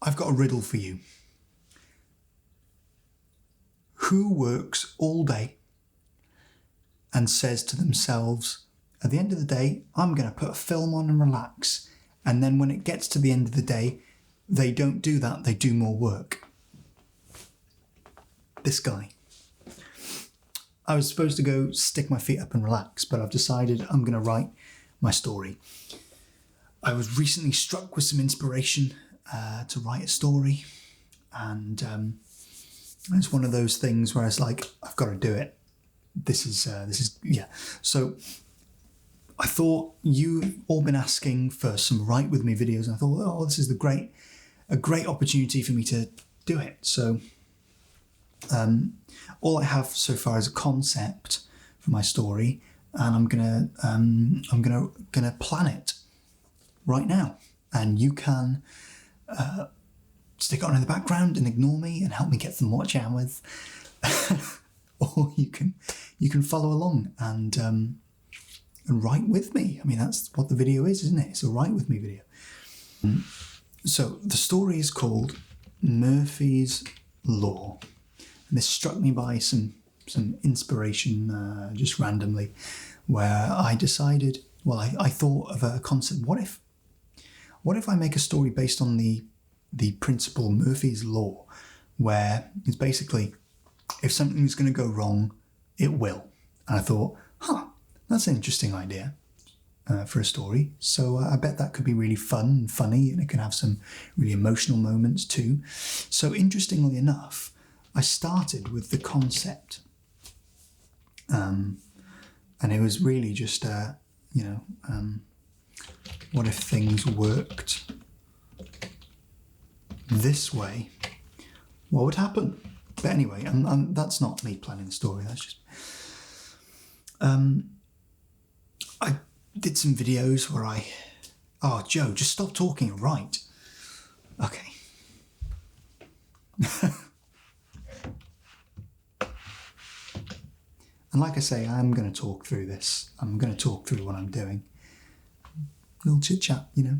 I've got a riddle for you. Who works all day and says to themselves, at the end of the day, I'm going to put a film on and relax. And then when it gets to the end of the day, they don't do that, they do more work. This guy. I was supposed to go stick my feet up and relax, but I've decided I'm going to write my story. I was recently struck with some inspiration to write a story, and it's one of those things where it's like, I've got to do it. This is yeah. So I thought you've all been asking for some write with me videos, and I thought, oh, this is a great opportunity for me to do it. So all I have so far is a concept for my story, and I'm gonna plan it right now, and you can stick it on in the background and ignore me and help me get some watch hours, or you can follow along and write with me. I mean, that's what the video is, isn't it? It's a write with me video. So the story is called Murphy's Law. And this struck me by some inspiration just randomly, where I decided, well, I thought of a concept. What if I make a story based on the principle Murphy's Law, where it's basically, if something's going to go wrong, it will. And I thought, that's an interesting idea for a story. So I bet that could be really fun and funny, and it can have some really emotional moments too. So interestingly enough, I started with the concept, and it was really just, what if things worked this way? What would happen? But anyway, that's not me planning the story. That's just I did some videos where Joe, just stop talking and write. Okay. And like I say, I'm going to talk through this. I'm going to talk through what I'm doing. A little chit chat, you know.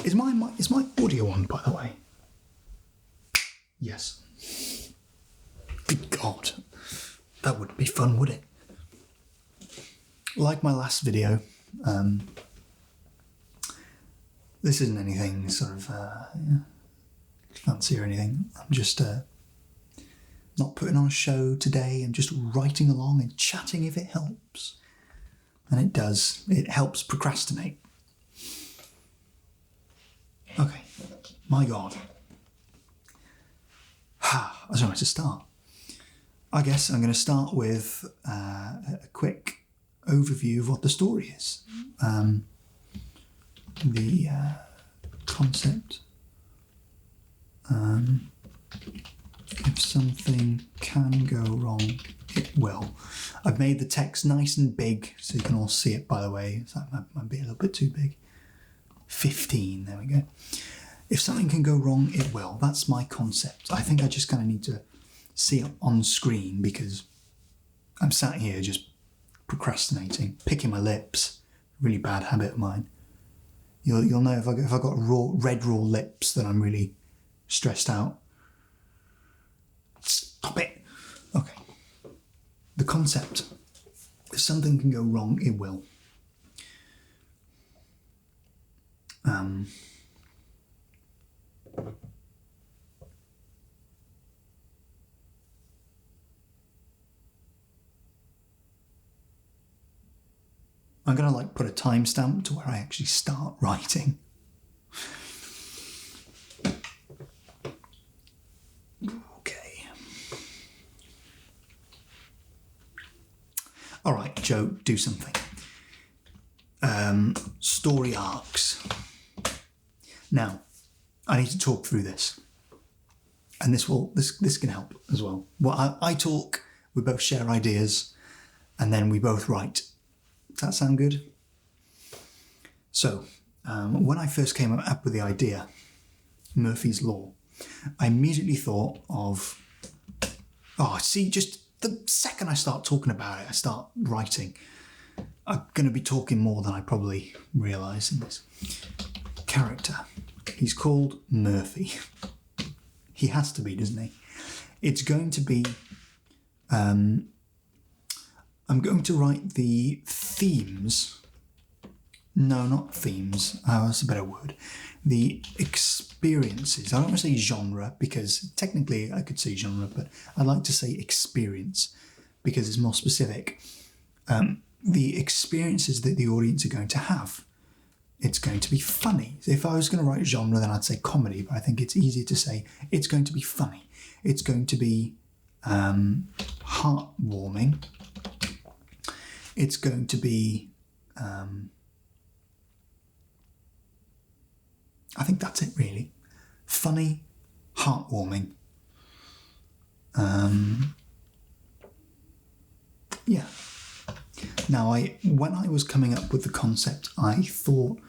Is my audio on, by the way? Yes. Good God. That wouldn't be fun, would it? Like my last video, this isn't anything sort of fancy or anything. I'm just not putting on a show today. I'm just writing along and chatting if it helps. And it does. It helps procrastinate. Okay. My God. I don't know where to start. I guess I'm going to start with a quick overview of what the story is. The concept. If something can go wrong, it will. I've made the text nice and big so you can all see it, by the way. So that might be a little bit too big. 15, there we go. If something can go wrong, it will. That's my concept. I think I just kind of need to see it on screen because I'm sat here just procrastinating, picking my lips. Really bad habit of mine. You'll know if I got red raw lips, then I'm really stressed out. Stop it. Okay. The concept. If something can go wrong, it will. I'm going to put a timestamp to where I actually start writing. Okay. All right, Joe, do something. Story arcs. Now, I need to talk through this. And this can help as well. Well, I talk, we both share ideas, and then we both write. Does that sound good? So, when I first came up with the idea, Murphy's Law, I immediately thought of, just the second I start talking about it, I start writing. I'm going to be talking more than I probably realise in this. Character. He's called Murphy. He has to be, doesn't he? It's going to be... I'm going to write the themes. No, not themes. That's a better word. The experiences. I don't want to say genre because technically I could say genre, but I like to say experience because it's more specific. The experiences that the audience are going to have. It's going to be funny. If I was going to write genre, then I'd say comedy, but I think it's easier to say it's going to be funny. It's going to be heartwarming. It's going to be... I think that's it, really. Funny, heartwarming. Yeah. Now, when I was coming up with the concept, I thought...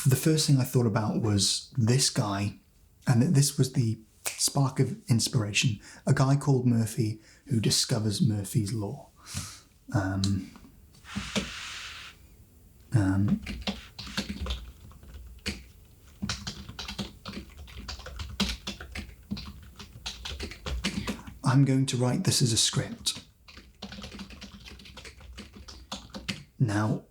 The first thing I thought about was this guy, and this was the spark of inspiration. A guy called Murphy who discovers Murphy's Law. I'm going to write this as a script. Now,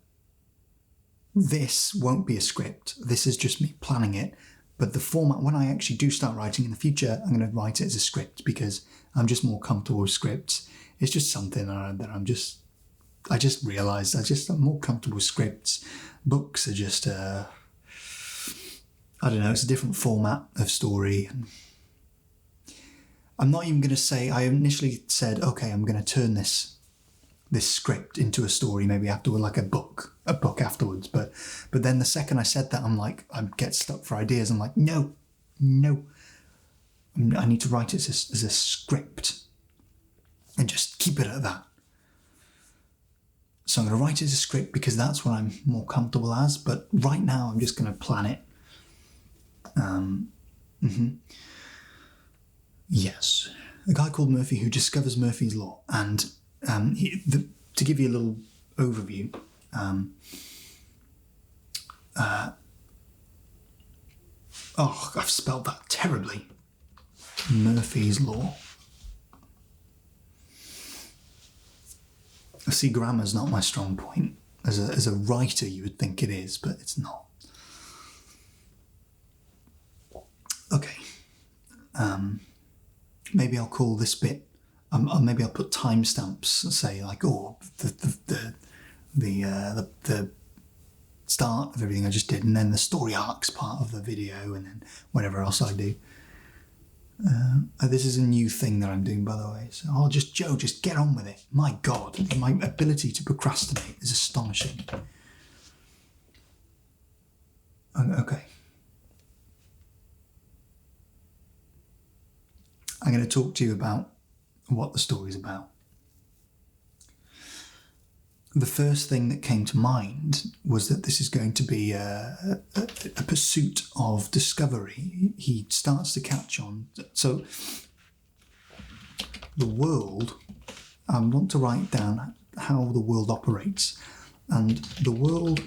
this won't be a script. This is just me planning it. But the format, when I actually do start writing in the future, I'm going to write it as a script because I'm just more comfortable with scripts. It's just something that I just realised I'm more comfortable with scripts. Books are just, I don't know, it's a different format of story. I'm not even going to say, I initially said, okay, I'm going to turn this script into a story, maybe afterward, like a book afterwards. But then the second I said that, I'm like, I get stuck for ideas. I'm like, no, I need to write it as a script and just keep it at that. So I'm going to write it as a script because that's what I'm more comfortable as. But right now, I'm just going to plan it. Yes, a guy called Murphy who discovers Murphy's Law, and to give you a little overview, I've spelled that terribly. Murphy's Law. I see grammar's not my strong point. As a writer, you would think it is, but it's not. Okay. Maybe I'll call this bit. Maybe I'll put timestamps. Say like, the start of everything I just did, and then the story arcs part of the video, and then whatever else I do. This is a new thing that I'm doing, by the way. So Joe, just get on with it. My God, my ability to procrastinate is astonishing. Okay. I'm going to talk to you about what the story's about. The first thing that came to mind was that this is going to be a pursuit of discovery. He starts to catch on. So the world, I want to write down how the world operates. And the world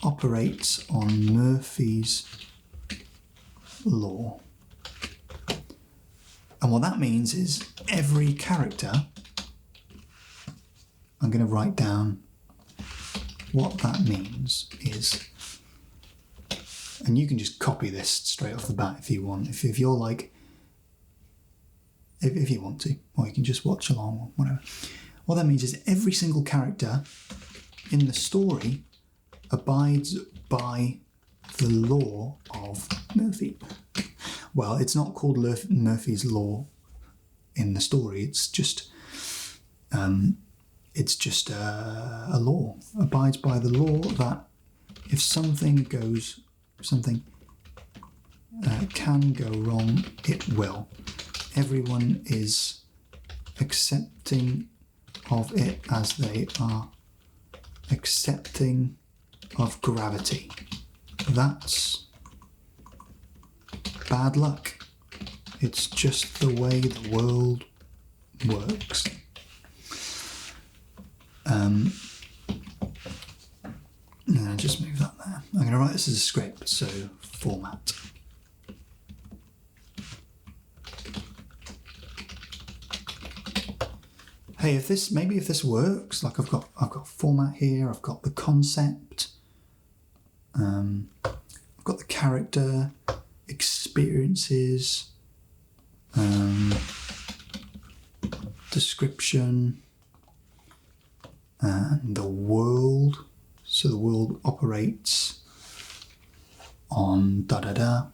operates on Murphy's Law. And what that means is every character, I'm going to write down what that means is, and you can just copy this straight off the bat if you want. If you're like, if you want to, or you can just watch along or whatever. What that means is every single character in the story abides by the law of Murphy. Well, it's not called Murphy's Law in the story. It's just a law. Abides by the law that if something can go wrong, it will. Everyone is accepting of it as they are accepting of gravity. That's bad luck. It's just the way the world works. I'm going to just move that there. I'm going to write this as a script, so format. Hey, if this works, like I've got format here, I've got the concept, I've got the character, experiences, description, and the world. So the world operates on da-da-da.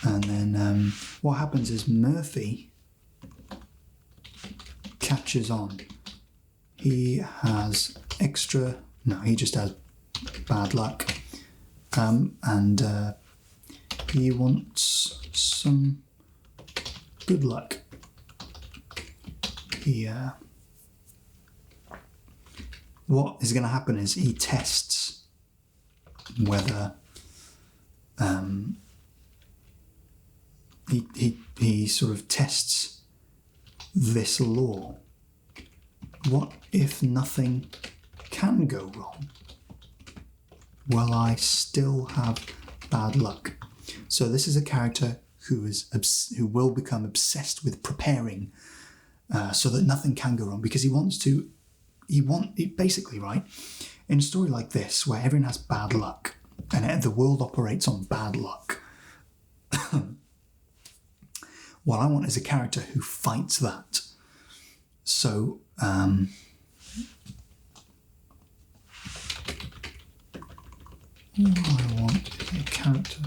And then what happens is Murphy catches on. He has he just has bad luck. And he wants some good luck. What is going to happen is he tests whether he sort of tests this law. What if nothing can go wrong? Well, I still have bad luck. So this is a character who will become obsessed with preparing so that nothing can go wrong, because basically, right, in a story like this where everyone has bad luck and the world operates on bad luck, what I want is a character who fights that. So I want a character,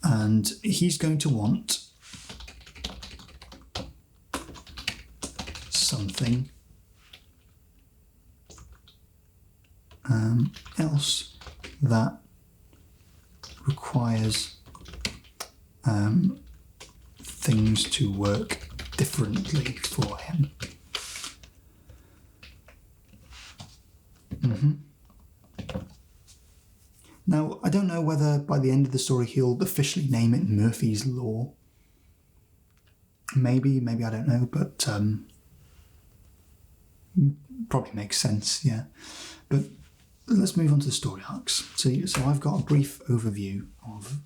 and he's going to want something else that requires things to work differently for him. Now, I don't know whether by the end of the story he'll officially name it Murphy's Law. Maybe, I don't know, but probably makes sense, yeah. But let's move on to the story arcs. So I've got a brief overview of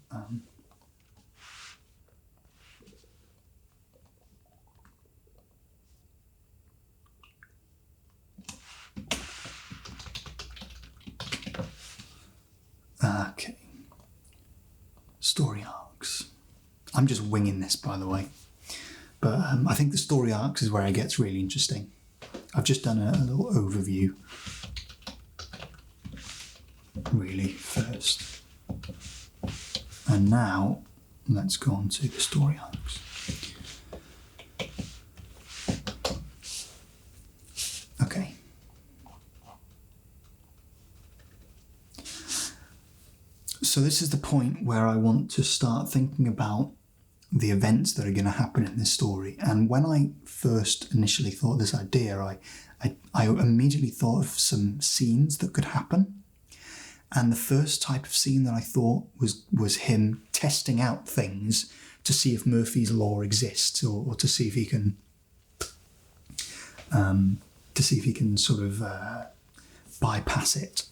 okay. Story arcs. I'm just winging this, by the way. But I think the story arcs is where it gets really interesting. I've just done a little overview, really, first. And now, let's go on to the story arcs. Okay. So this is the point where I want to start thinking about the events that are going to happen in this story. And when I first initially thought this idea, I immediately thought of some scenes that could happen. And the first type of scene that I thought was him testing out things to see if Murphy's Law exists, or to see if he can sort of bypass it.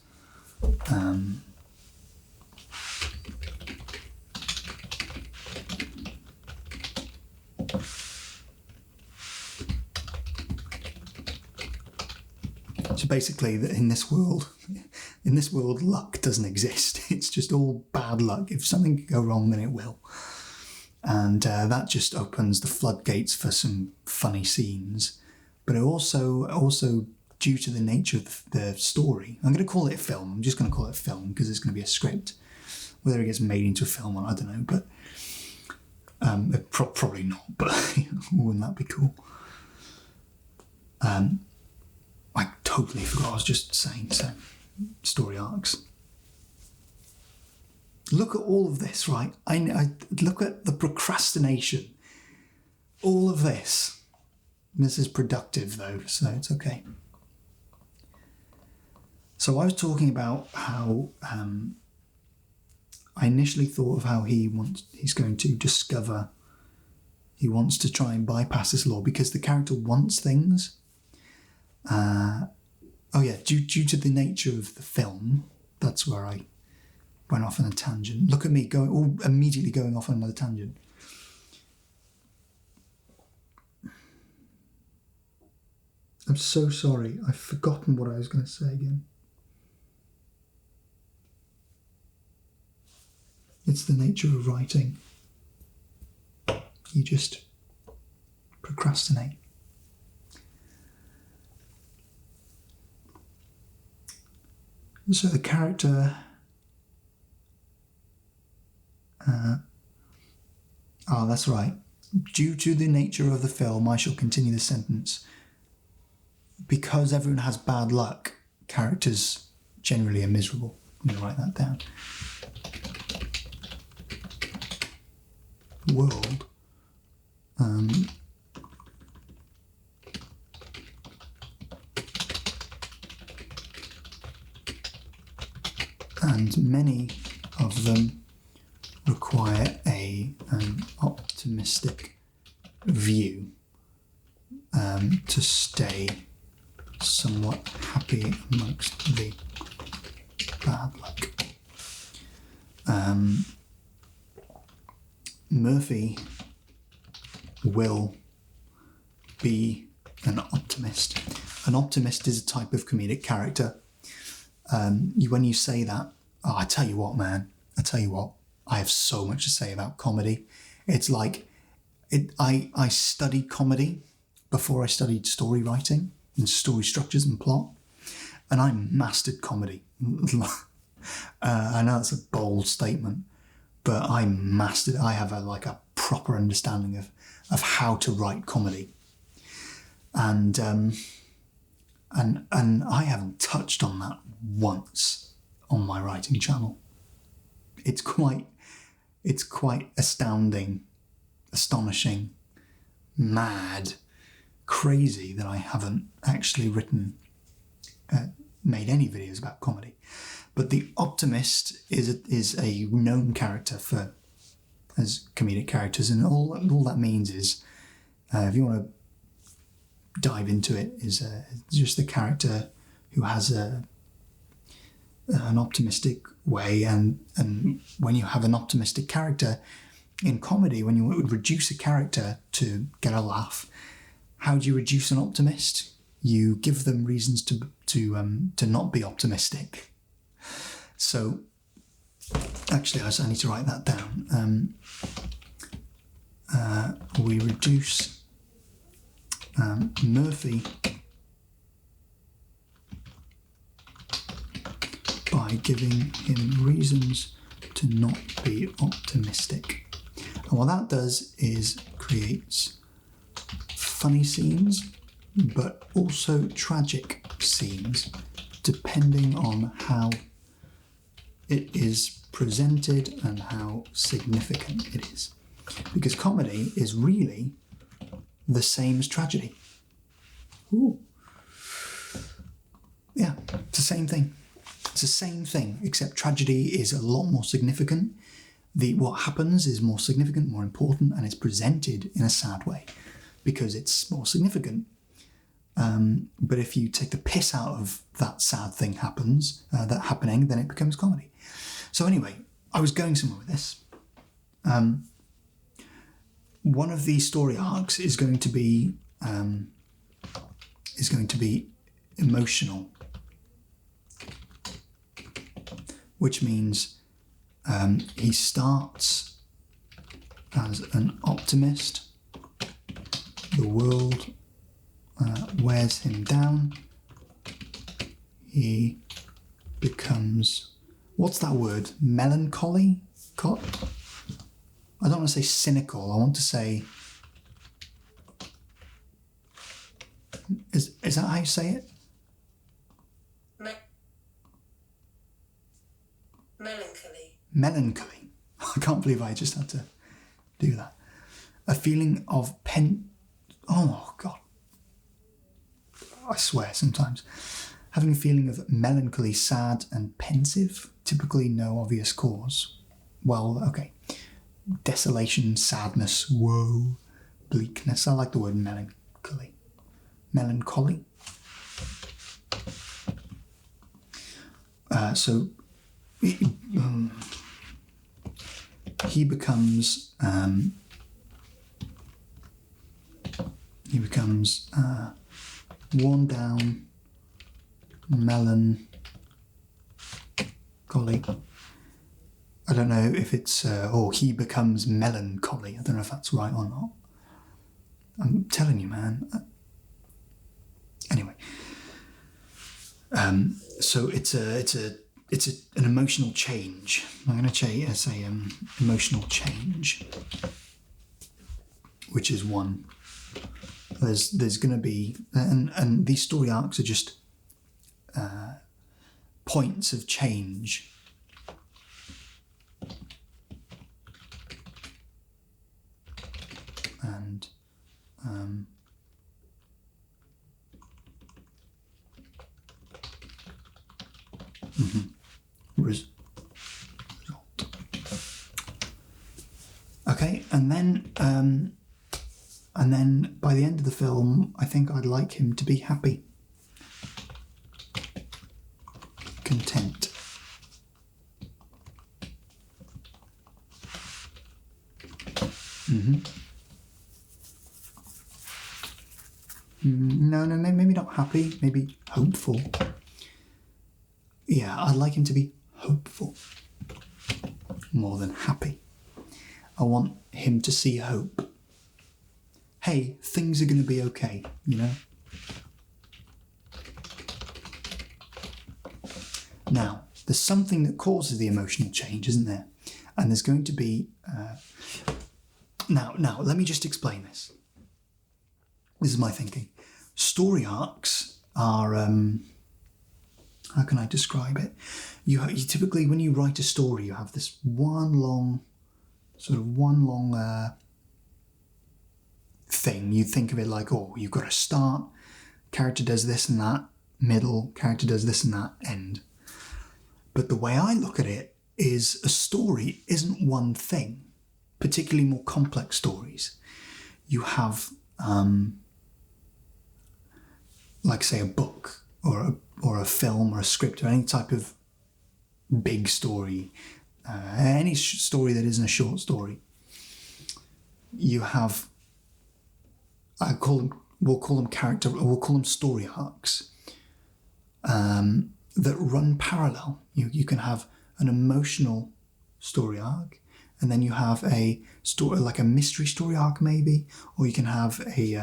So basically, in this world, luck doesn't exist. It's just all bad luck. If something can go wrong, then it will. And that just opens the floodgates for some funny scenes. But it also, due to the nature of the story, I'm going to call it a film. I'm just going to call it a film because it's going to be a script. Whether it gets made into a film or I don't know, but probably not. But wouldn't that be cool? I totally forgot what I was just saying. So, story arcs. Look at all of this, right? I look at the procrastination. All of this. This is productive though, so it's okay. So I was talking about how I initially thought of how he's going to discover, he wants to try and bypass this law because the character wants things. Oh yeah, due to the nature of the film, that's where I went off on a tangent. Look at me immediately going off on another tangent. I'm so sorry. I've forgotten what I was going to say again. It's the nature of writing. You just procrastinate. So the character... oh, that's right. Due to the nature of the film, I shall continue the sentence. Because everyone has bad luck, characters generally are miserable. I'm going to write that down. World. And many of them require an optimistic view to stay somewhat happy amongst the bad luck. Murphy will be an optimist. An optimist is a type of comedic character. When you say that, I tell you what, man, I have so much to say about comedy. It's like, I studied comedy before I studied story writing and story structures and plot, and I mastered comedy. I know that's a bold statement, but I have a proper understanding of how to write comedy. And I haven't touched on that once on my writing channel. It's quite astounding, astonishing, mad, crazy that I haven't actually made any videos about comedy. But the Optimist is a known character as comedic characters, and all that means is, if you want to dive into it, is just the character who has an optimistic way, and when you have an optimistic character in comedy, when you would reduce a character to get a laugh, how do you reduce an optimist? You give them reasons to not be optimistic. So, actually, I need to write that down. We reduce Murphy by giving him reasons to not be optimistic. And what that does is creates funny scenes, but also tragic scenes, depending on how it is presented and how significant it is. Because comedy is really the same as tragedy. Ooh. Yeah, it's the same thing. It's the same thing, except tragedy is a lot more significant. What happens is more significant, more important, and it's presented in a sad way because it's more significant. But if you take the piss out of that sad thing happening, then it becomes comedy. So anyway, I was going somewhere with this. One of these story arcs is going to be emotional, which means he starts as an optimist. The world wears him down. He becomes, what's that word? Melancholy? I don't want to say cynical. I want to say, is that how you say it? Melancholy. I can't believe I just had to do that. A feeling of oh God. I swear sometimes. Having a feeling of melancholy, sad and pensive, typically no obvious cause. Well, okay. Desolation, sadness, woe, bleakness. I like the word melancholy. Melancholy. So he becomes worn down, melancholy. I don't know if it's or he becomes melancholy. I don't know if that's right or not. I'm telling you, man. Anyway, so it's an emotional change. I'm going to say emotional change, which is one. There's going to be, and these story arcs are just points of change. And result. Okay, and then by the end of the film, I think I'd like him to be happy, content. No, maybe not happy, maybe hopeful. Yeah, I'd like him to be hopeful more than happy. I want him to see hope. Hey, things are going to be okay, you know? Now, there's something that causes the emotional change, isn't there? And there's going to be... Now, let me just explain this. This is my thinking. Story arcs are... how can I describe it? You typically, when you write a story, you have this one long thing. You think of it like, oh, you've got a start, character does this and that, middle, character does this and that, end. But the way I look at it is a story isn't one thing, particularly more complex stories. You have, like say a book or a film or a script or any type of big story, any story that isn't a short story. You have, we'll call them story arcs that run parallel. You can have an emotional story arc, and then you have a story like a mystery story arc maybe, or you can have a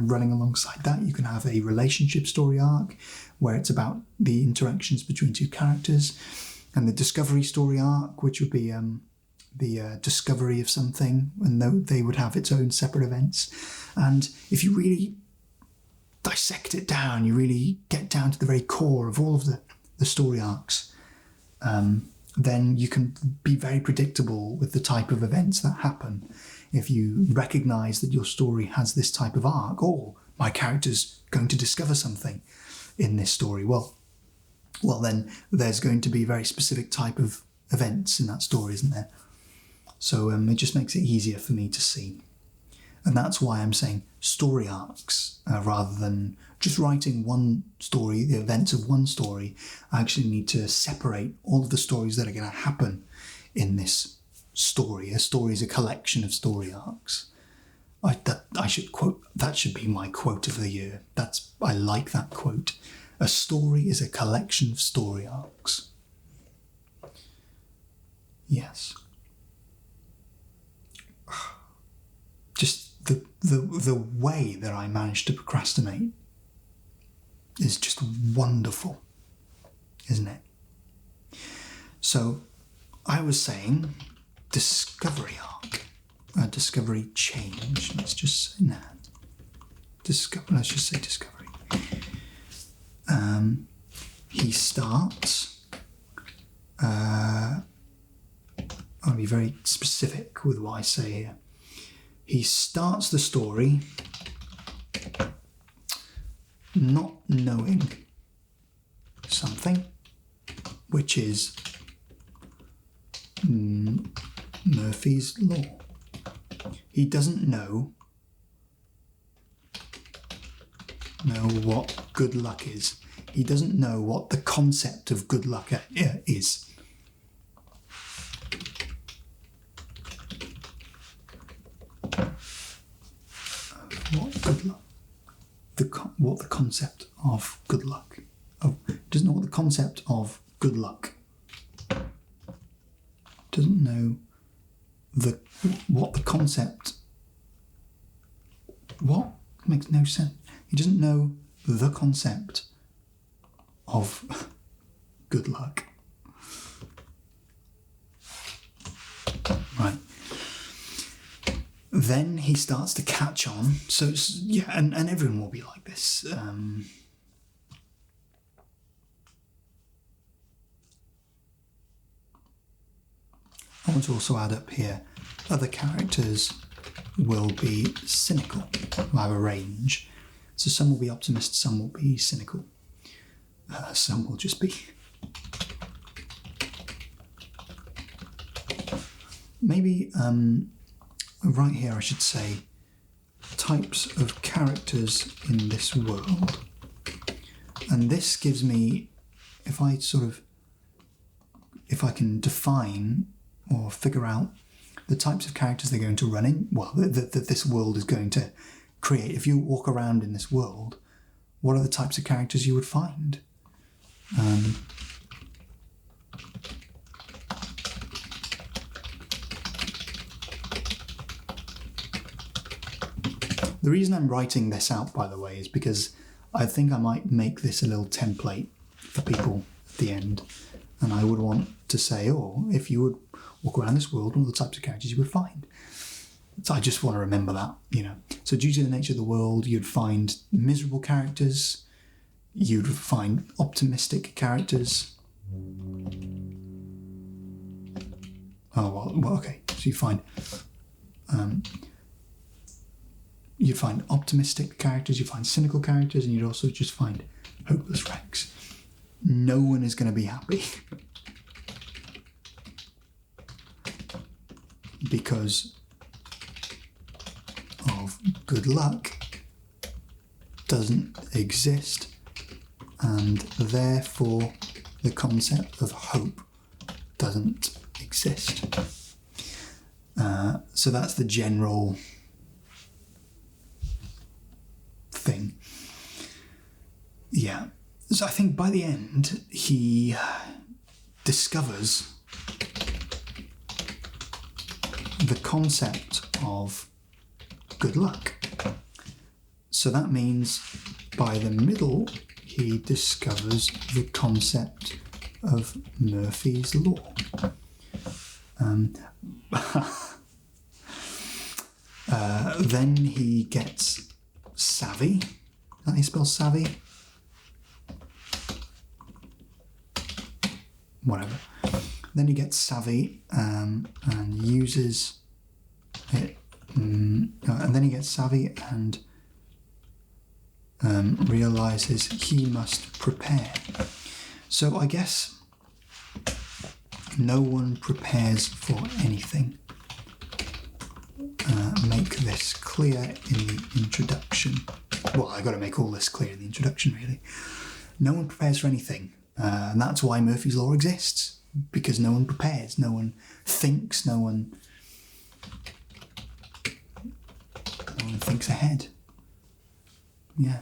running alongside that. You can have a relationship story arc where it's about the interactions between two characters, and the discovery story arc, which would be the discovery of something, and they would have its own separate events. And if you really dissect it down, you really get down to the very core of all of the story arcs, then you can be very predictable with the type of events that happen. If you recognise that your story has this type of arc, or my character's going to discover something in this story, well then there's going to be a very specific type of events in that story, isn't there? So it just makes it easier for me to see. And that's why I'm saying story arcs, rather than just writing one story, the events of one story. I actually need to separate all of the stories that are going to happen in this story. A story is a collection of story arcs. That should be my quote of the year. I like that quote. A story is a collection of story arcs. Yes. Just the way that I managed to procrastinate is just wonderful, isn't it? So I was saying discovery arc, discovery change. Let's just say that. Let's just say discovery. He starts. I'll be very specific with what I say here. He starts the story not knowing something, which is Murphy's Law. He doesn't know what good luck is. he doesn't know what the concept of good luck is. What the concept of good luck. Doesn't know what the concept of good luck. Doesn't know what the concept. What? Makes no sense. He doesn't know the concept of good luck. Right. Then he starts to catch on. So, yeah, and everyone will be like this. I want to also add up here, other characters will be cynical. We'll have a range. So some will be optimists, some will be cynical. Some will just be... Maybe... right here I should say types of characters in this world, and this gives me, if I can define or figure out the types of characters they're going to run in, well, that this world is going to create. If you walk around in this world, what are the types of characters you would find? The reason I'm writing this out, by the way, is because I think I might make this a little template for people at the end. And I would want to say, if you would walk around this world, what are the types of characters you would find? So I just want to remember that, So due to the nature of the world, you'd find miserable characters, you'd find optimistic characters. Oh, well okay. So you'd find optimistic characters, you'd find cynical characters, and you'd also just find hopeless wrecks. No one is going to be happy. Because of good luck doesn't exist, and therefore the concept of hope doesn't exist. So that's the general thing. Yeah. So I think by the end he discovers the concept of good luck. So that means by the middle he discovers the concept of Murphy's Law. Then he gets savvy. Is that how you spell savvy? Whatever. Then he gets savvy and uses it. And then he gets savvy and realizes he must prepare. So I guess no one prepares for anything. Make this clear in the introduction. Well, I got to make all this clear in the introduction, really. No one prepares for anything. And that's why Murphy's Law exists, because no one prepares, no one thinks, no one thinks ahead. Yeah.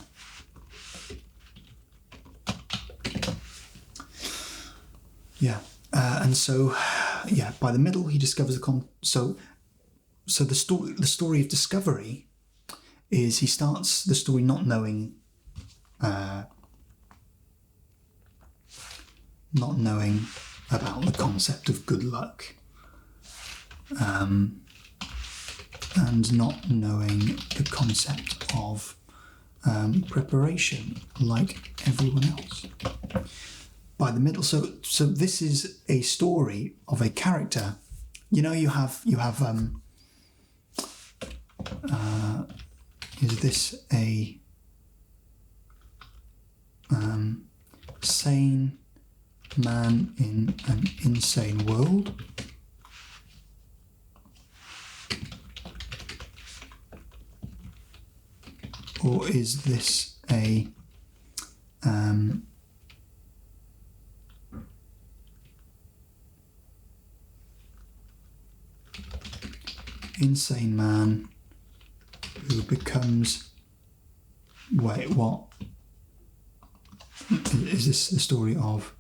Yeah. And so, yeah, by the middle he discovers So the story of discovery is he starts the story not knowing about the concept of good luck, and not knowing the concept of preparation, like everyone else. By the middle, so this is a story of a character. You have is this a sane man in an insane world? Or is this a insane man who becomes... Wait, what? Is this the story of...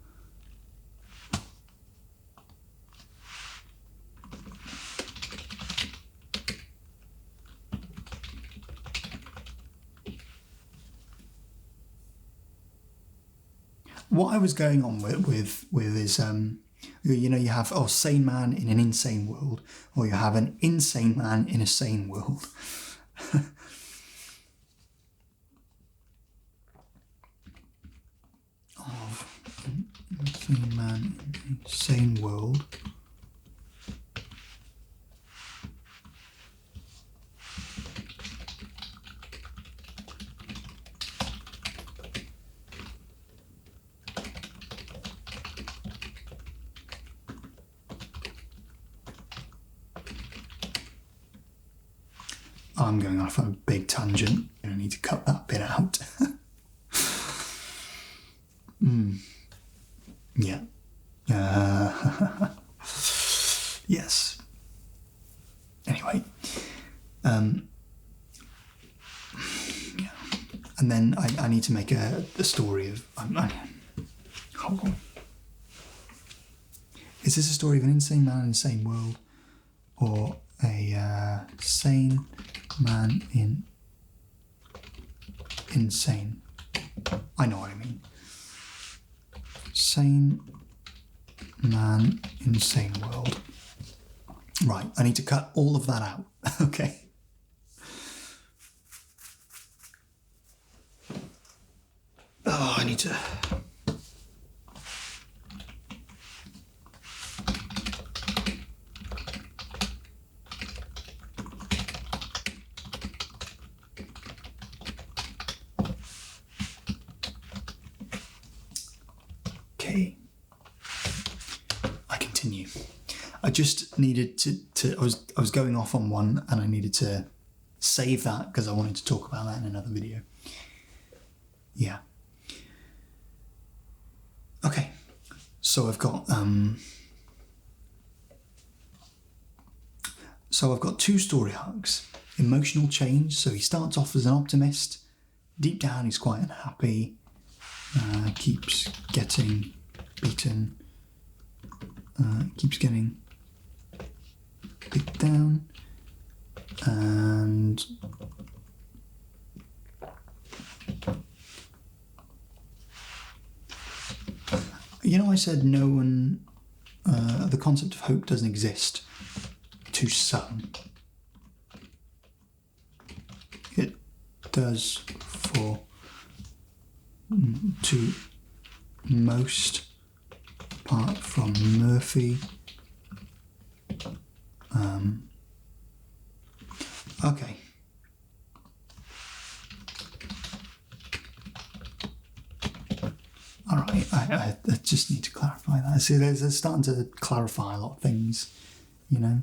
What I was going on with is, you know, you have sane man in an insane world, or you have an insane man in a sane world. Of an insane man in a sane world. I'm going off on a big tangent. I need to cut that bit out. Yeah. Yes. Anyway. Yeah. And then I need to make a story of... hold on. Is this a story of an insane man in a sane world? Or a sane man in insane? I know what I mean. Sane man, insane world. Right, I need to cut all of that out. Okay. Oh, I need to... I continue. I just needed to I was going off on one and I needed to save that because I wanted to talk about that in another video. Yeah. Okay. So I've got two story arcs. Emotional change. So he starts off as an optimist. Deep down he's quite unhappy. Keeps getting beaten, keeps getting beat down, and you know, I said no one, the concept of hope doesn't exist to some. It does for to most, apart from Murphy. Okay. All right, I just need to clarify that. See, they're starting to clarify a lot of things, you know.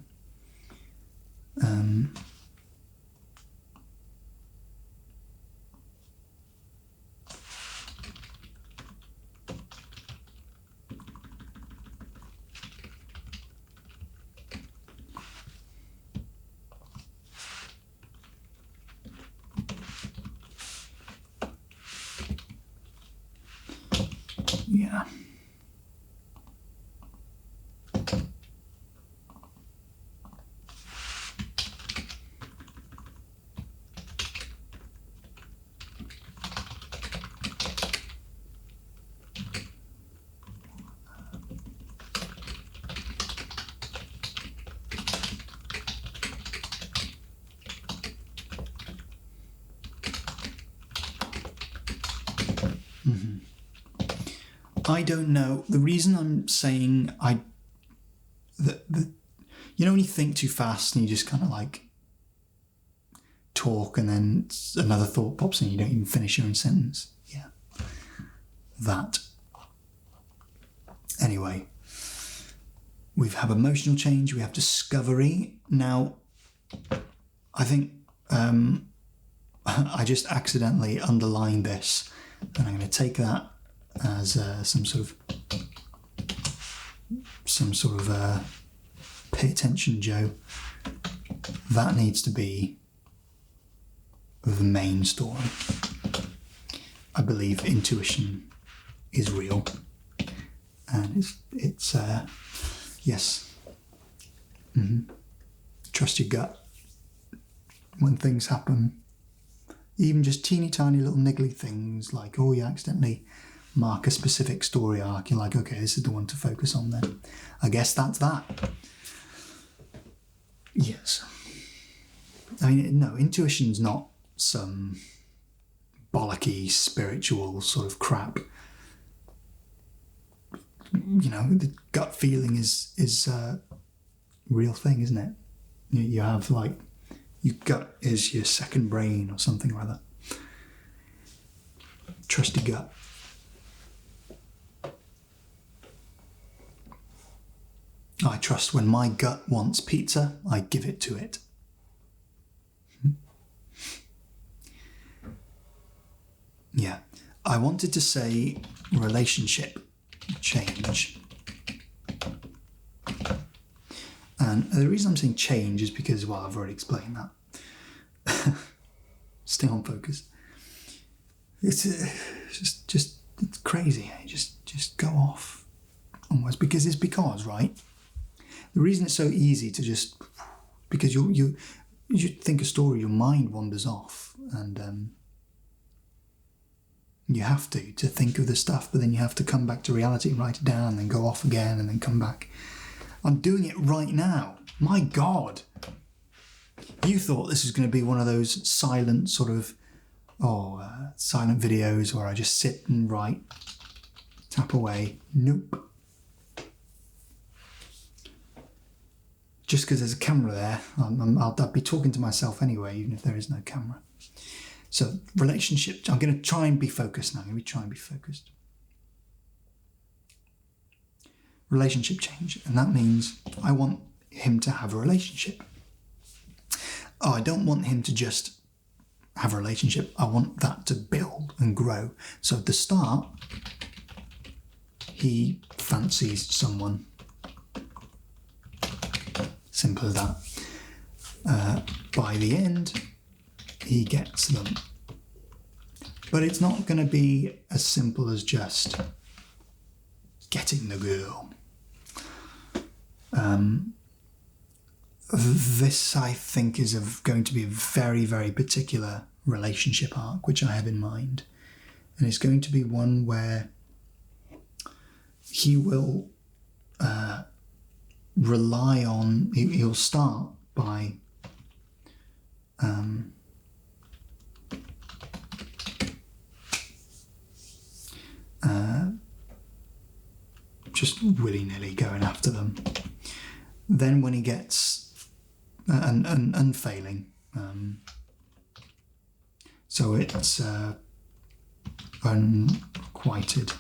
Yeah. I don't know. The reason I'm saying you know when you think too fast and you just kind of like talk and then another thought pops in and you don't even finish your own sentence? Yeah. That. Anyway, we have emotional change, we have discovery. Now, I think I just accidentally underlined this and I'm going to take that as some sort of pay attention, Joe. that needs to be the main story. I believe intuition is real, and it's yes. Trust your gut when things happen. Even just teeny tiny little niggly things like, oh, you accidentally mark a specific story arc. You're like, okay, this is the one to focus on then. I guess that's that. Yes. I mean, no, intuition's not some bollocky spiritual sort of crap. You know, the gut feeling is a real thing, isn't it? You have like, your gut is your second brain or something like that. Trust your gut. I trust when my gut wants pizza, I give it to it. Yeah. I wanted to say relationship change. And the reason I'm saying change is because, well, I've already explained that. Stay on focus. It's just it's crazy. Just go off almost, because right? The reason it's so easy to just, because you think a story, your mind wanders off, and you have to think of the stuff, but then you have to come back to reality and write it down, and then go off again, and then come back. I'm doing it right now. My God. You thought this was going to be one of those silent sort of, silent videos where I just sit and write, tap away. Nope. Just because there's a camera there, I'll be talking to myself anyway, even if there is no camera. So, relationship, I'm going to try and be focused now. Relationship change, and that means I want him to have a relationship. I don't want him to just have a relationship. I want that to build and grow. So at the start, he fancies someone. Simple as that. By the end, he gets them. But it's not going to be as simple as just getting the girl. This, I think, is going to be a very, very particular relationship arc, which I have in mind. And it's going to be one where he will rely on, he'll start by just willy-nilly going after them. Then when he gets and failing, so it's unrequited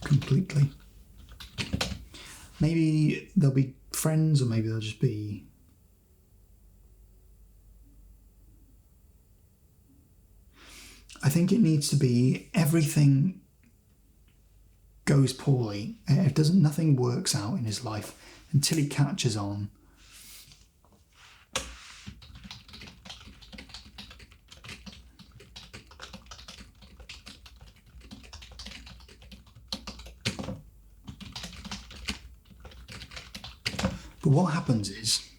completely. Maybe they'll be friends, or maybe they'll just be I think it needs to be everything goes poorly. Nothing works out in his life until he catches on. But what happens is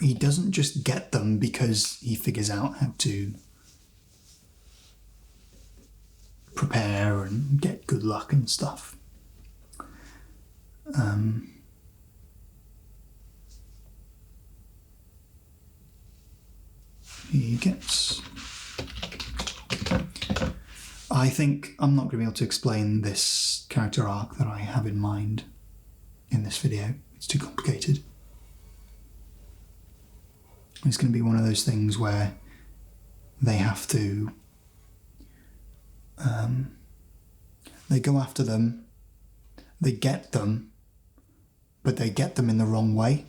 he doesn't just get them because he figures out how to prepare and get good luck and stuff. He gets... I think I'm not going to be able to explain this character arc that I have in mind in this video. It's too complicated. It's going to be one of those things where they have to... they go after them, they get them, but they get them in the wrong way.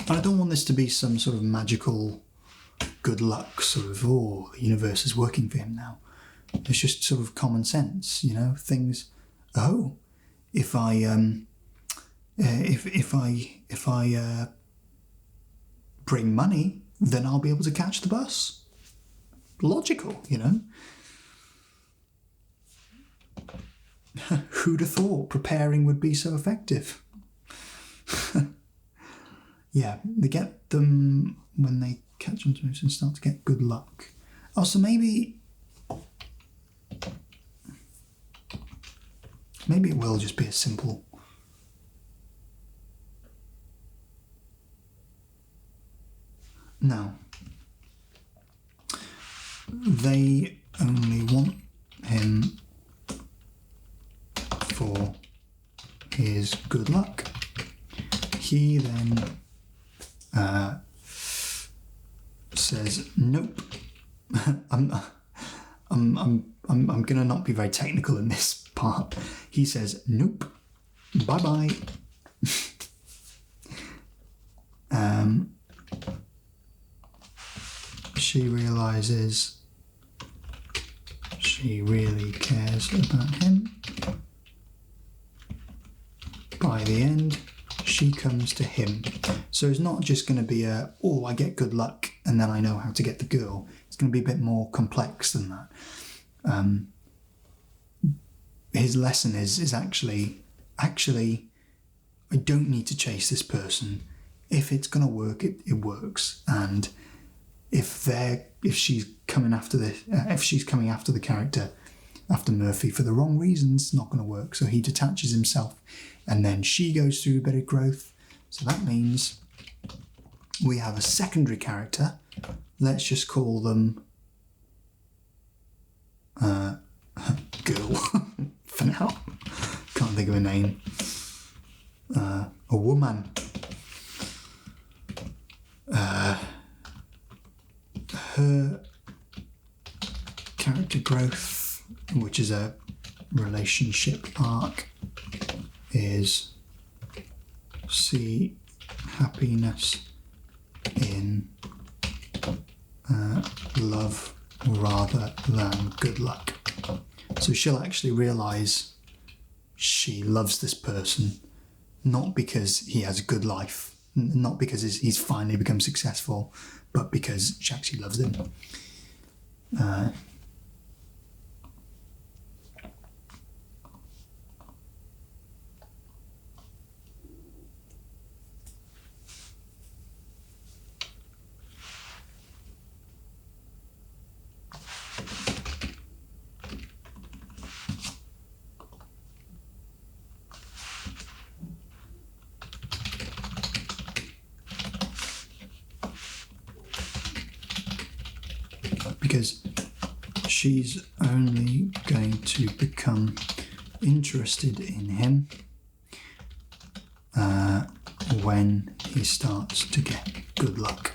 I don't want this to be some sort of magical good luck sort of, oh, the universe is working for him now. It's just sort of common sense, you know, things. Oh, if I bring money, then I'll be able to catch the bus. Logical, you know. Who'd have thought preparing would be so effective? Yeah, they get them when they catch them and start to get good luck. Oh, so maybe it will just be as simple. No. They only want him for his good luck. He then says, "Nope." I'm gonna not be very technical in this part. He says, "Nope. Bye bye." She realizes she really cares about him. By the end, she comes to him. So it's not just going to be oh, I get good luck and then I know how to get the girl. It's going to be a bit more complex than that. His lesson is actually, I don't need to chase this person. If it's going to work, it works. And if she's coming after the character, after Murphy for the wrong reasons, it's not going to work. So he detaches himself, and then she goes through a bit of growth. So that means we have a secondary character. Let's just call them girl for now. Can't think of a name. A woman. Her character growth, which is a relationship arc, is see happiness in love rather than good luck. So she'll actually realise she loves this person, not because he has a good life, not because he's finally become successful, but because she actually loves him. Because she's only going to become interested in him when he starts to get good luck.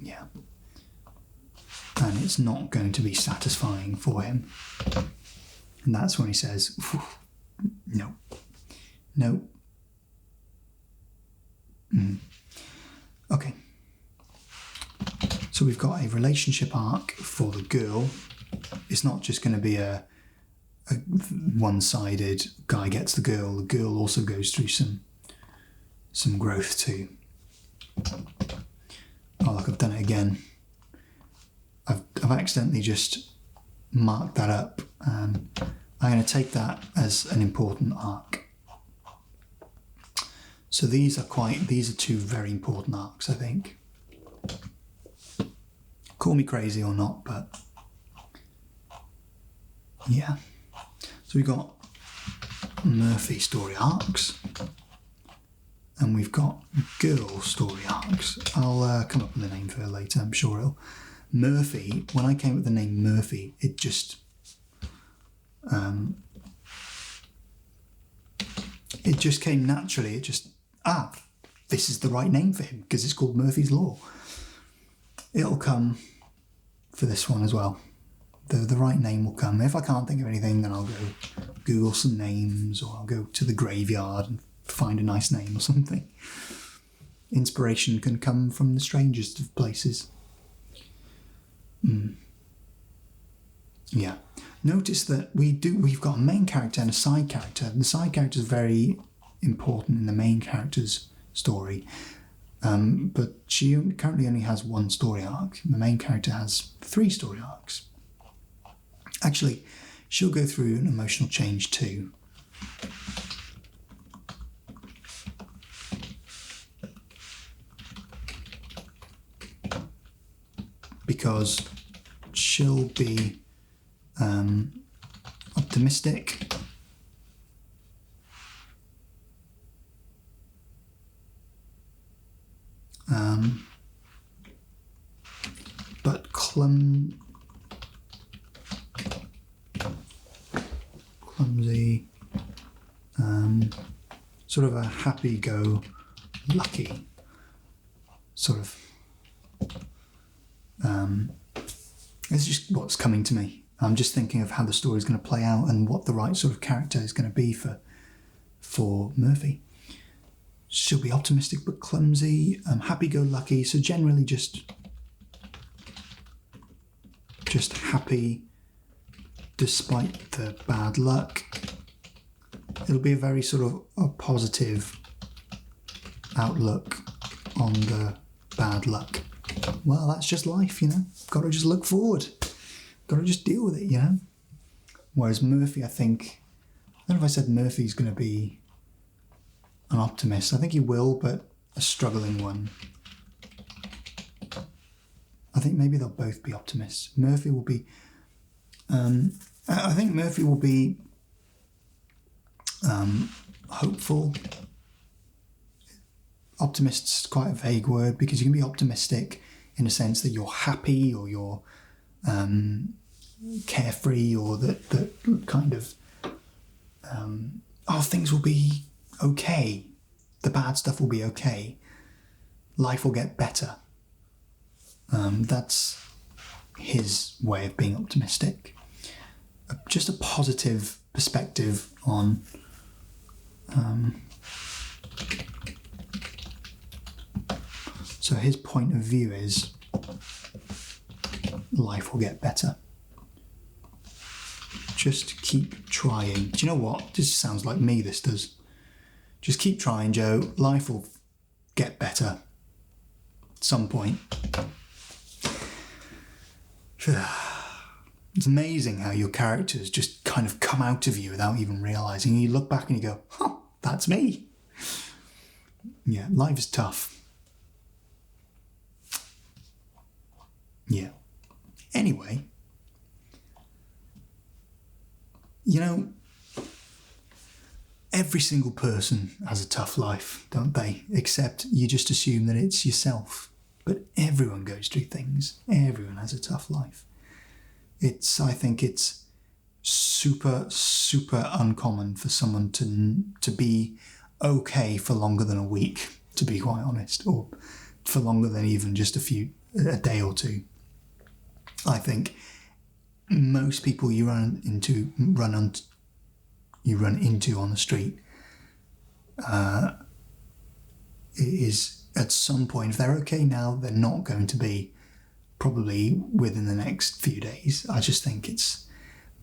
Yeah. And it's not going to be satisfying for him. And that's when he says, no. Okay. So we've got a relationship arc for the girl. It's not just going to be a one-sided guy gets the girl also goes through some growth too. Oh look, I've done it again. I've accidentally just marked that up, and I'm going to take that as an important arc. So these are two very important arcs, I think. Call me crazy or not, but yeah. So we've got Murphy story arcs, and we've got girl story arcs. I'll come up with a name for her later, I'm sure it'll. Murphy, when I came up with the name Murphy, it just came naturally. This is the right name for him because it's called Murphy's Law. It'll come for this one as well. The right name will come. If I can't think of anything, then I'll go Google some names, or I'll go to the graveyard and find a nice name or something. Inspiration can come from the strangest of places. Yeah. Notice that we've got a main character and a side character. The side character is very important in the main character's story, but she currently only has one story arc. The main character has 3 story arcs. Actually, she'll go through an emotional change too. Because she'll be optimistic, but clumsy, sort of a happy-go-lucky sort of. It's just what's coming to me. I'm just thinking of how the story's going to play out and what the right sort of character is going to be for Murphy. She'll be optimistic but clumsy, happy-go-lucky, so generally just happy despite the bad luck. It'll be a very sort of a positive outlook on the bad luck. Well, that's just life, Got to just look forward. Got to just deal with it, Whereas Murphy, I don't know if I said Murphy's going to be an optimist. I think he will, but a struggling one. I think maybe they'll both be optimists. Murphy will be... I think Murphy will be hopeful. Optimist's quite a vague word because you can be optimistic in a sense that you're happy or you're carefree or that kind of things will be okay. The bad stuff will be okay. Life will get better. That's his way of being optimistic. Just a positive perspective on so his point of view is life will get better. Just keep trying. Do you know what? This sounds like me, this does. Just keep trying, Joe. Life will get better at some point. It's amazing how your characters just kind of come out of you without even realising. You look back and you go, that's me. Yeah, life is tough. Yeah. Anyway, every single person has a tough life, don't they? Except you just assume that it's yourself. But everyone goes through things. Everyone has a tough life. I think it's super, super uncommon for someone to be okay for longer than a week, to be quite honest, or for longer than even just a day or two. I think most people you run into on the street is at some point, if they're okay now, they're not going to be probably within the next few days. I just think it's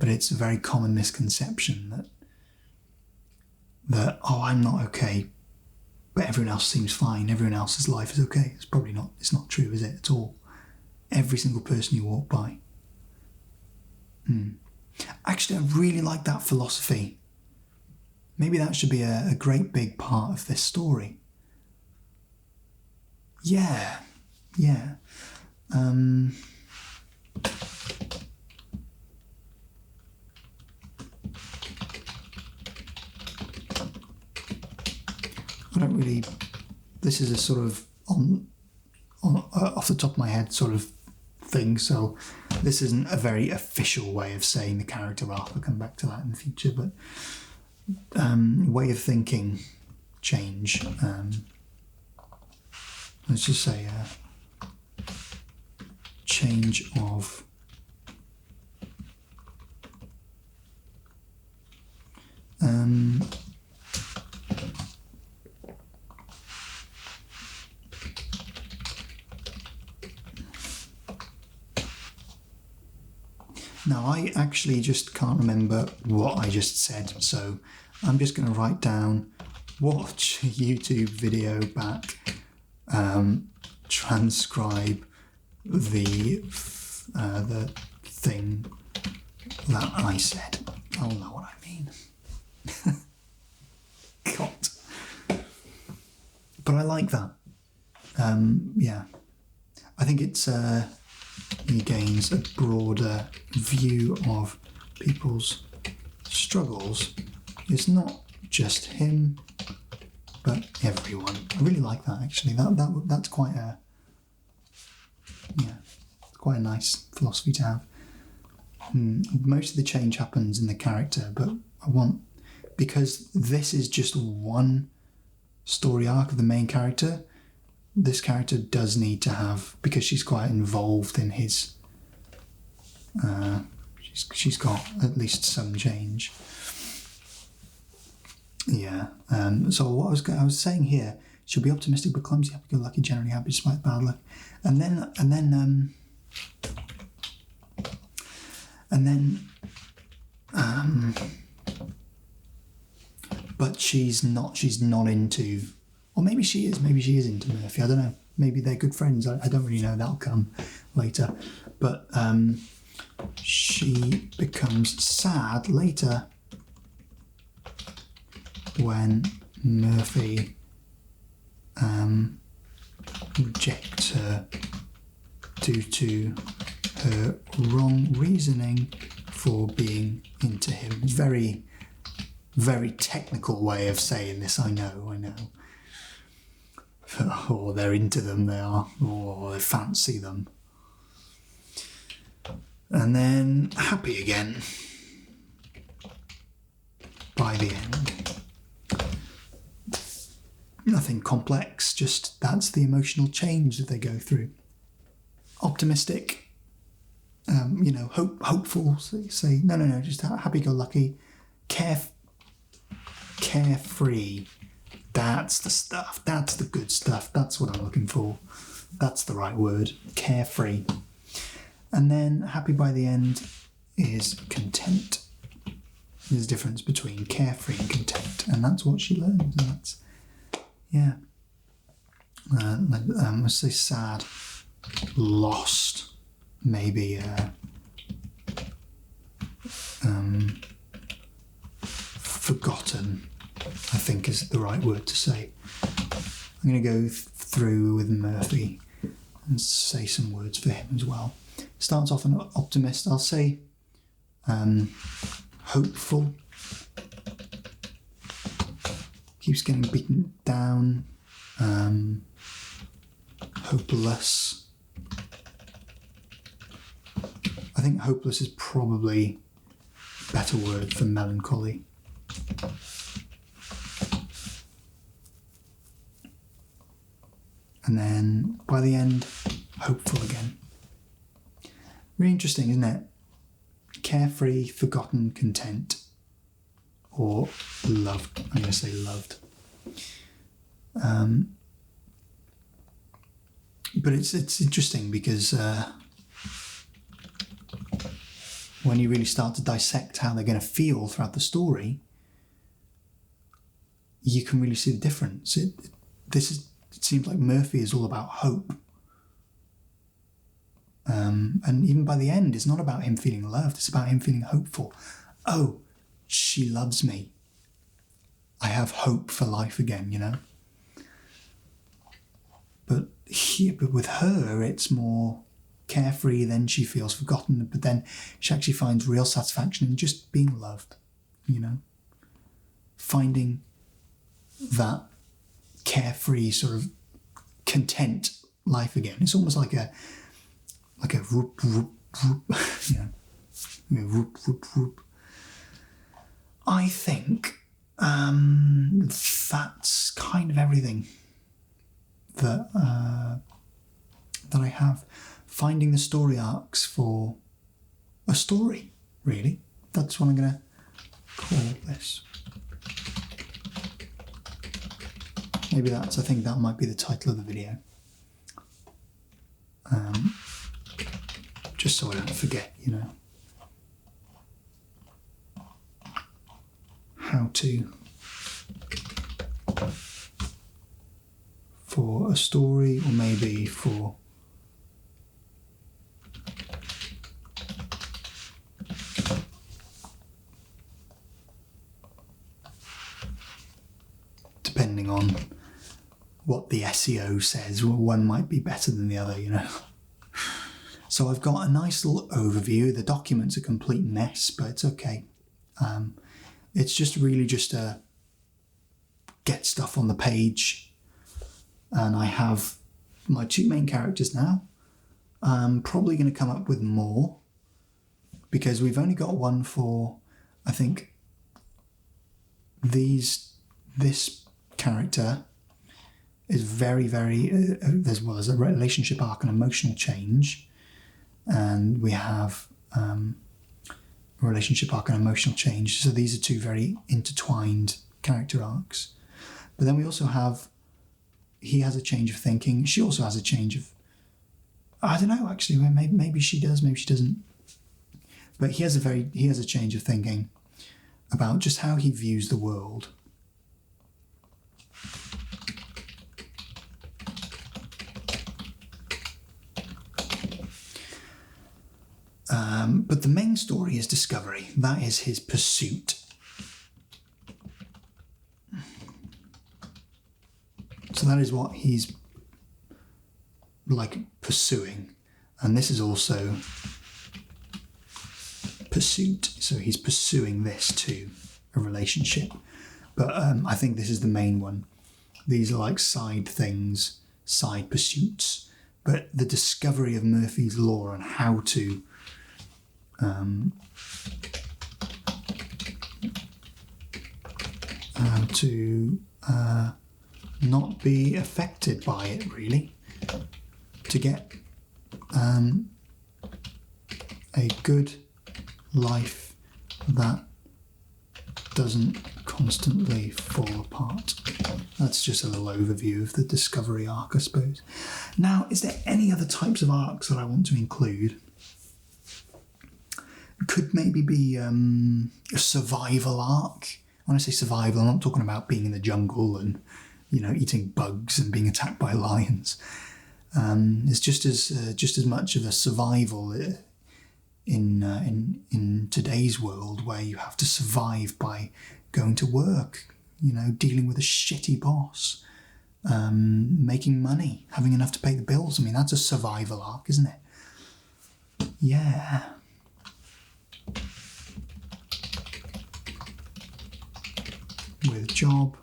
a very common misconception that I'm not okay, but everyone else seems fine, everyone else's life is okay. It's not true, is it, at all? Every single person you walk by. Actually, I really like that philosophy. Maybe that should be a great big part of this story. Yeah. I don't really... This is a sort of on off the top of my head sort of thing, so this isn't a very official way of saying the character arc. I'll come back to that in the future, but way of thinking change. Let's just say change of Now, I actually just can't remember what I just said, so I'm just going to write down watch a YouTube video back, transcribe the thing that I said. I'll know what I mean. God. But I like that. Yeah. I think he gains a broader view of people's struggles. It's not just him, but everyone. I really like that, actually. That's quite a nice philosophy to have. Most of the change happens in the character, but because this is just one story arc of the main character, this character does need to have, because she's quite involved in his, she's got at least some change. Yeah. So what I was saying here, she'll be optimistic but clumsy, happy-go-lucky, generally happy despite bad luck, and then but she's not into, or maybe she is into Murphy, I don't know, maybe they're good friends, I don't really know, that'll come later, but she becomes sad later when Murphy rejects her due to her wrong reasoning for being into him. Very, very technical way of saying this, I know. Or they're into them, they are, or they fancy them. And then happy again by the end. Nothing complex, just that's the emotional change that they go through. Optimistic, hopeful, say no, just happy-go-lucky, carefree. That's the stuff, that's the good stuff, that's what I'm looking for. That's the right word, carefree. And then happy by the end is content. There's a difference between carefree and content, and that's what she learns, and that's, yeah. Let's say sad, lost, maybe forgotten, I think is the right word to say. I'm going to go through with Murphy and say some words for him as well. Starts off an optimist, I'll say hopeful, keeps getting beaten down, hopeless. I think hopeless is probably a better word for melancholy. And then by the end, hopeful again. Really interesting, isn't it? Carefree, forgotten, content, or loved. I'm going to say loved. But it's interesting because when you really start to dissect how they're going to feel throughout the story, you can really see the difference. It seems like Murphy is all about hope. And even by the end, it's not about him feeling loved, it's about him feeling hopeful. Oh, she loves me. I have hope for life again, But with her, it's more carefree, then she feels forgotten, but then she actually finds real satisfaction in just being loved, Finding that carefree sort of content life again. It's almost like a whoop, whoop, whoop, whoop, whoop, whoop. I think that's kind of everything that I have. Finding the story arcs for a story, really. That's what I'm going to call this. Maybe I think that might be the title of the video. Just so I don't forget, how to, for a story, or maybe for depending on what the SEO says, one might be better than the other, you know. So I've got a nice little overview. The document's a complete mess, but it's okay. It's just really just to get stuff on the page. And I have my two main characters now. I'm probably going to come up with more because we've only got one for, I think, this character is very, very, there's a relationship arc and emotional change. And we have a relationship arc and emotional change. So these are two very intertwined character arcs. But then we also have, he has a change of thinking. She also has a change of, I don't know actually, maybe she does, maybe she doesn't. But he has a change of thinking about just how he views the world. But the main story is discovery. That is his pursuit. So that is what he's like pursuing. And this is also pursuit. So he's pursuing this too, a relationship. But I think this is the main one. These are like side things, side pursuits. But the discovery of Murphy's Law and how to not be affected by it, really, to get a good life that doesn't constantly fall apart. That's just a little overview of the discovery arc, I suppose. Now, is there any other types of arcs that I want to include? Could maybe be a survival arc. When I say survival, I'm not talking about being in the jungle and, you know, eating bugs and being attacked by lions. It's just as much of a survival in today's world, where you have to survive by going to work, you know, dealing with a shitty boss, making money, having enough to pay the bills. I mean, that's a survival arc, isn't it? Yeah. With job,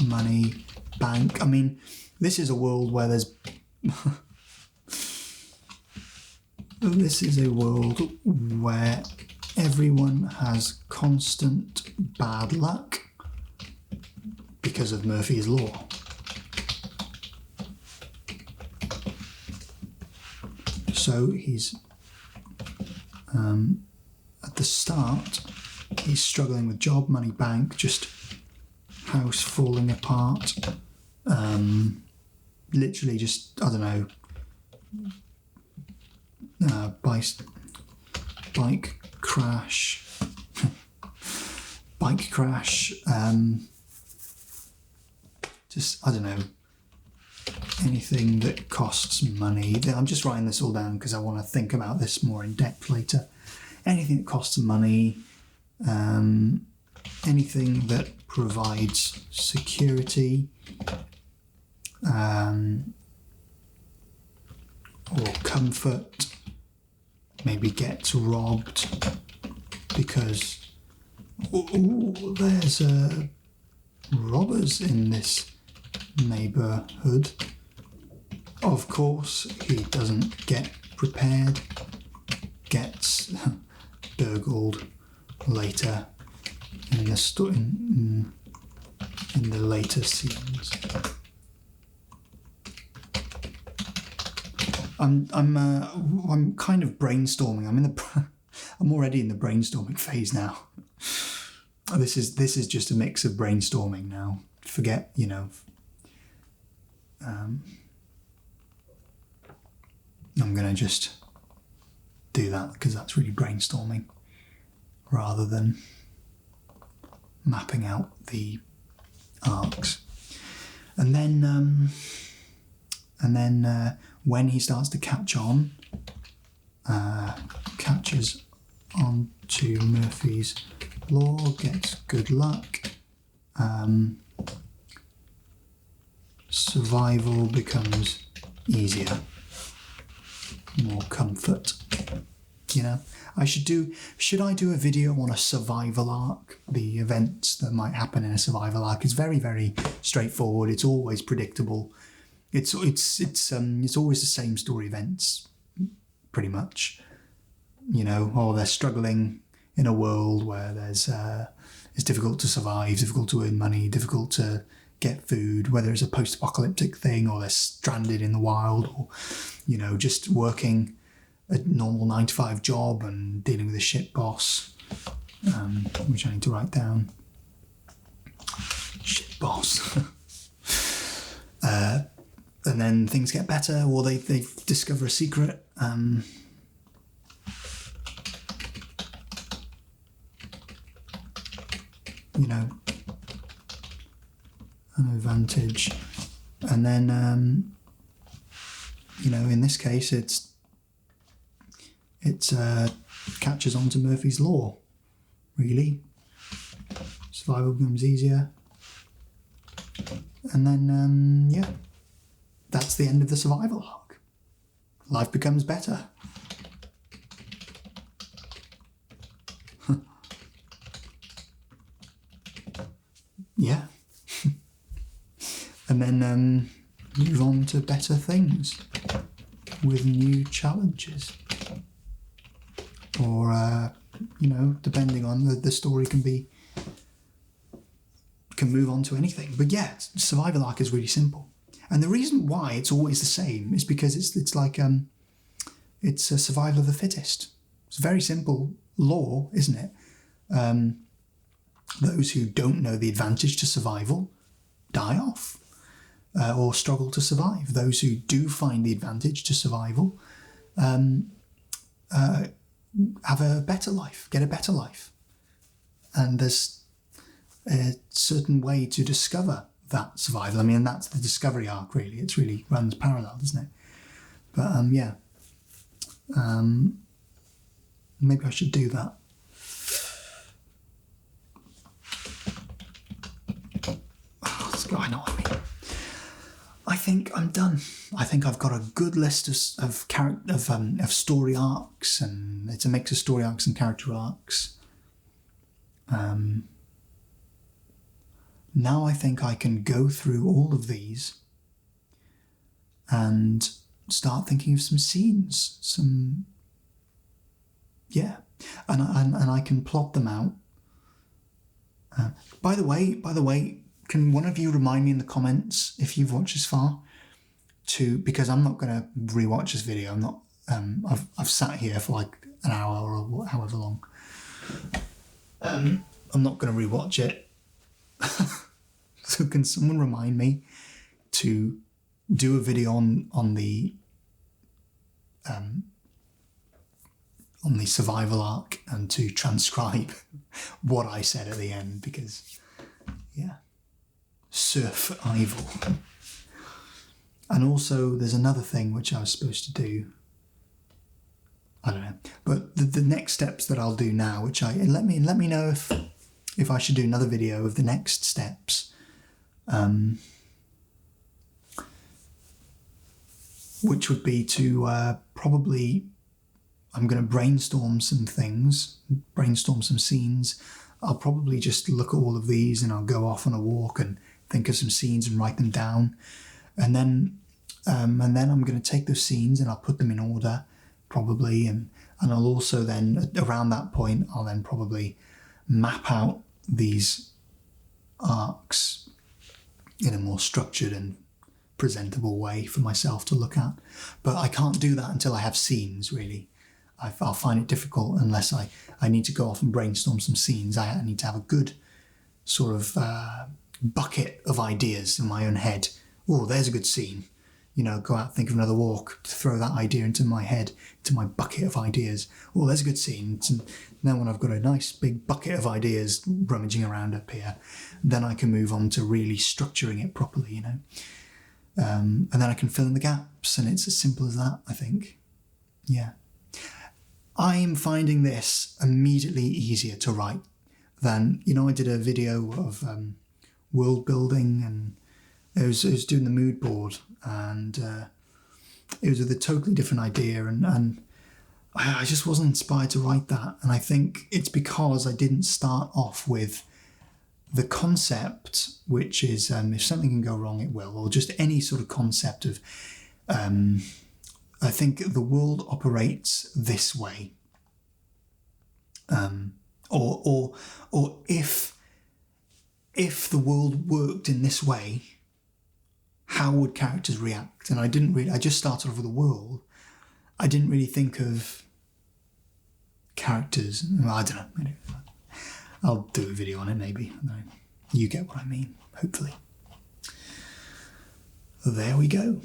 money, bank. I mean, this is a world where there's... This is a world where everyone has constant bad luck because of Murphy's Law. So he's... at the start, he's struggling with job, money, bank, just house falling apart. Literally just, I don't know, bike crash, just, I don't know, anything that costs money. I'm just writing this all down because I want to think about this more in depth later. Anything that costs money, anything that provides security, or comfort, maybe gets robbed because there's robbers in this neighbourhood. Of course, he doesn't get prepared, gets burgled later in the in the later scenes. I'm kind of brainstorming. I'm already in the brainstorming phase now. This is just a mix of brainstorming now. Forget, you know. I'm gonna just do that because that's really brainstorming, rather than mapping out the arcs. And then when he starts to catch on, catches on to Murphy's Law, gets good luck, survival becomes easier, more comfort. You know, should I do a video on a survival arc? The events that might happen in a survival arc is very, very straightforward. It's always predictable. It's always the same story events, pretty much. You know, or they're struggling in a world where it's difficult to survive, difficult to earn money, difficult to get food, whether it's a post-apocalyptic thing or they're stranded in the wild, or, you know, just working a normal 9-to-5 job and dealing with a shit boss, which I need to write down. Shit boss. And then things get better, or they discover a secret. You know, an advantage. And then, you know, in this case, it catches on to Murphy's Law, really. Survival becomes easier. And then, yeah, that's the end of the survival arc. Life becomes better. Yeah. And then move on to better things with new challenges. Or, you know, depending on the story can move on to anything. But yeah, survival arc is really simple. And the reason why it's always the same is because it's like, it's a survival of the fittest. It's a very simple law, isn't it? Those who don't know the advantage to survival die off, or struggle to survive. Those who do find the advantage to survival have a better life, get a better life. And there's a certain way to discover that survival. I mean, that's the discovery arc, really. It really runs parallel, doesn't it? But yeah, maybe I should do that. I know what I mean. I think I'm done. I think I've got a good list of story arcs, and it's a mix of story arcs and character arcs. Now I think I can go through all of these and start thinking of some scenes, and I can plot them out. By the way, can one of you remind me in the comments, if you've watched this far, because I'm not going to rewatch this video. I'm not. I've sat here for like an hour or however long. I'm not going to rewatch it. So can someone remind me to do a video on the survival arc and to transcribe what I said at the end, because yeah. Survival. And also there's another thing which I was supposed to do. I don't know. But the next steps that I'll do now, which let me know if I should do another video of the next steps. Which would be to probably, I'm going to brainstorm some things, brainstorm some scenes. I'll probably just look at all of these and I'll go off on a walk and think of some scenes and write them down, and then I'm going to take those scenes and I'll put them in order, probably, and I'll also then, around that point, I'll then probably map out these arcs in a more structured and presentable way for myself to look at. But I can't do that until I have scenes, really. I'll find it difficult unless I need to go off and brainstorm some scenes. I need to have a good sort of bucket of ideas in my own head. Oh, there's a good scene. go out, think of another walk, throw that idea into my head, into my bucket of ideas. Oh, there's a good scene. And now when I've got a nice big bucket of ideas rummaging around up here, then I can move on to really structuring it properly, and then I can fill in the gaps, and it's as simple as that, I think. Yeah. I'm finding this immediately easier to write than, I did a video of world building, and it was doing the mood board, and it was with a totally different idea, and I just wasn't inspired to write that. And I think it's because I didn't start off with the concept, which is if something can go wrong, it will, or just any sort of concept of, I think the world operates this way, or if the world worked in this way, how would characters react? And I just started off with the world. I didn't really think of characters. Well, I don't know. I'll do a video on it maybe. You get what I mean, hopefully. There we go.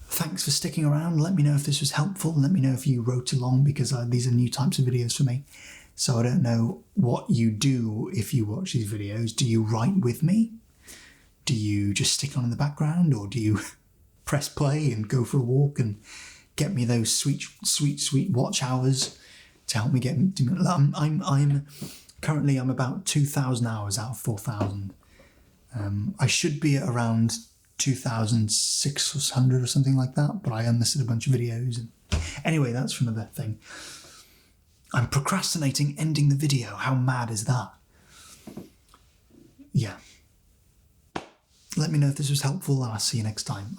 Thanks for sticking around. Let me know if this was helpful. Let me know if you wrote along, because these are new types of videos for me. So I don't know what you do if you watch these videos. Do you write with me? Do you just stick on in the background, or do you press play and go for a walk and get me those sweet, sweet, sweet watch hours to help me get? I'm currently about 2,000 hours out of 4,000. I should be at around 2,600 or something like that, but I unlisted a bunch of videos. Anyway, that's for another thing. I'm procrastinating ending the video. How mad is that? Yeah. Let me know if this was helpful, and I'll see you next time.